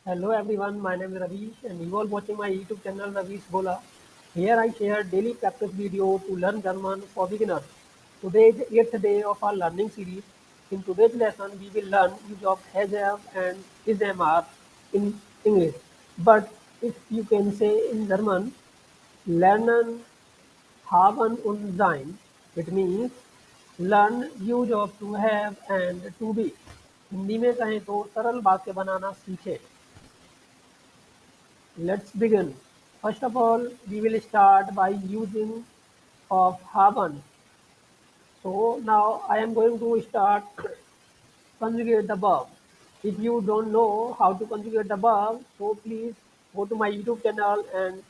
Hello everyone, my name is Rabish and you are watching my YouTube channel Ravishgola. Here I share daily practice video to learn German for beginners. Today is the 8th day of our learning series. In today's lesson, we will learn use of has have and is am are in English. But if you can say in German, lernen haben und sein, it means learn use of to have and to be. Hindi में कहें तो सरल वाक्य बनाना सीखें. Let's begin. First of all, we will start by using of haben. So now I am going to start conjugate the verb. If you don't know how to conjugate the verb, so please go to my YouTube channel and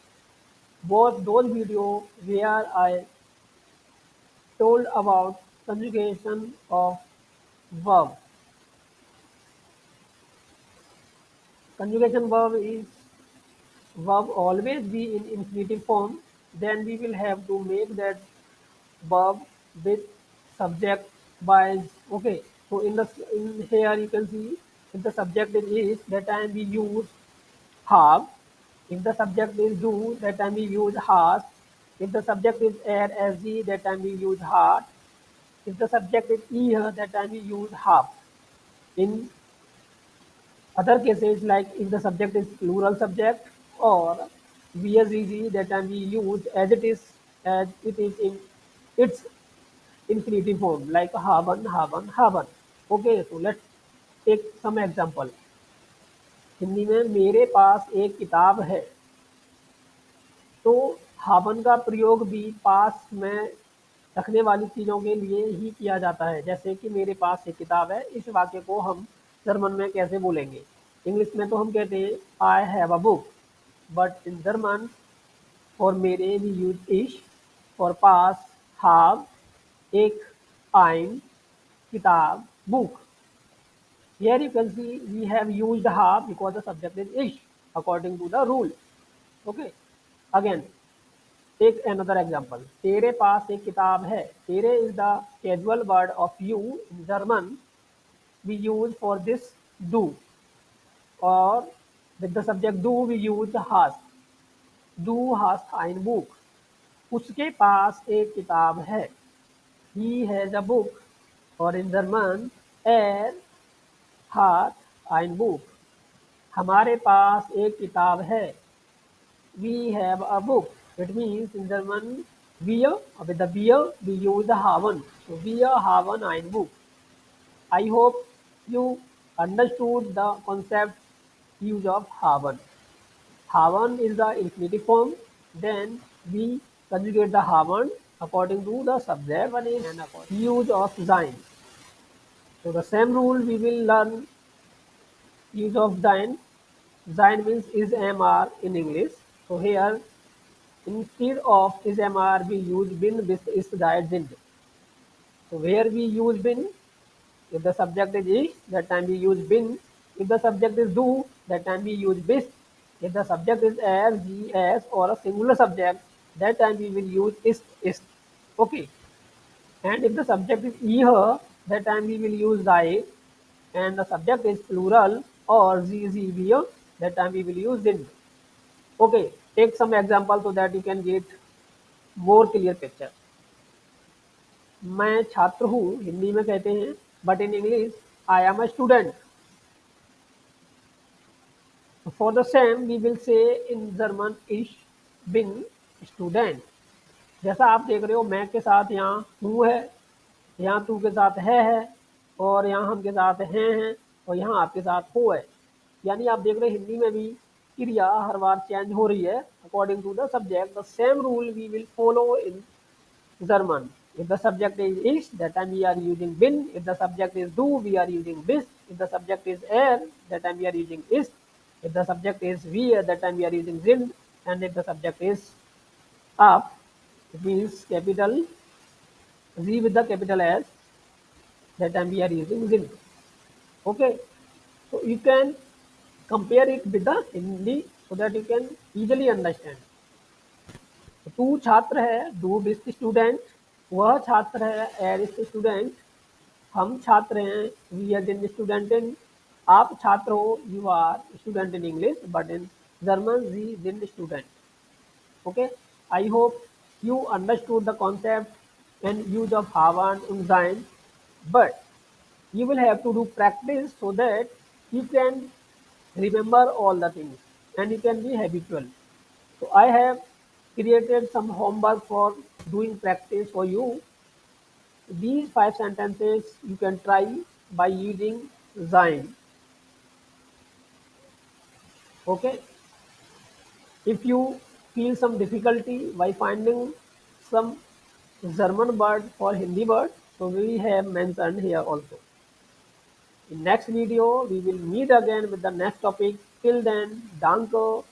watch those videos where I told about conjugation of verb. Conjugation verb is verb always be in infinitive form. Then we will have to make that verb with subject wise. Okay, so in here you can see if the subject is that time we use have. If the subject is do, that time we use has. If the subject is air sg, that time we use heart. If the subject is ear, that time we use have. In other cases, like if the subject is plural subject or vsg, that time we use as it is in its infinitive form like haben, haben, haben. Okay, so let's take some example. Hindi में मेरे पास एक किताब है. तो haben का प्रयोग भी पास में रखने वाली चीज़ों के लिए ही किया जाता है. जैसे कि मेरे पास एक किताब है. इस वाक्य को हम जर्मन में कैसे बोलेंगे? इंग्लिश में तो हम कहते हैं I have a book, but in German for मेरे वी यूज इश, फॉर पास have, एक ein, kitab, book. Here you can see we have used have because the subject is ish according to the rule. Okay. Again, take another example. तेरे पास एक किताब है. तेरे is the casual word of you in German. We use for this do, or with the subject do we use has. Du hast ein Buch. उसके पास एक किताब है. He has a book. और in German, er hat ein Buch. हमारे पास एक किताब है. We have a book. It means in German, wir, with the wir, we use the haben. So wir haben ein Buch. I hope you understood the concept use of haben. Haben is the infinitive form. Then we conjugate the haben according to the subject. One is use of sein. So the same rule we will learn use of sein. Sein means is am are in English. So here instead of is am are we use bin bis ist died sind. So where we use bin, if the subject is that time we use bin. If the subject is do, that time we use bis. If the subject is as, g, as or a singular subject, that time we will use ist. Okay. And if the subject is her, that time we will use thy. And the subject is plural or wir, that time we will use sind. Okay, take some example so that you can get more clear picture. मैं छात्र हूँ हिंदी में कहते हैं, but in English I am a student. For the same we will say in German इश बिन student. जैसा आप देख रहे हो मैं के साथ यहाँ हूँ है, यहाँ तू के साथ है और यहाँ हम के साथ हैं और यहाँ आपके साथ हो है. यानी आप देख रहे हैं हिंदी में भी क्रिया हर बार चेंज हो रही है according to the subject. The same rule we will follow in German. If the subject is ish, that time we are using bin. If the subject is do, we are using bis. If the subject is er, that time we are using is. If the subject is wir, that time we are using sind. And if the subject is up, it means capital Z with the capital S, that time we are using sind. Okay. So you can compare it with the Hindi so that you can easily understand. तू छात्र है, do Bisht student. वह छात्र है, एर is student. हम छात्र हैं, वी आर इन स्टूडेंट. आप छात्र हो, you are student in English, but in German Sie sind student. Okay, I hope you understood the concept and use of haben und sein, but you will have to do practice so that you can remember all the things and you can be habitual. So I have created some homework for doing practice for you. These five sentences you can try by using sein. Okay, if you feel some difficulty by finding some German word for Hindi word, so we have mentioned here also. In next video, we will meet again with the next topic. Till then, danke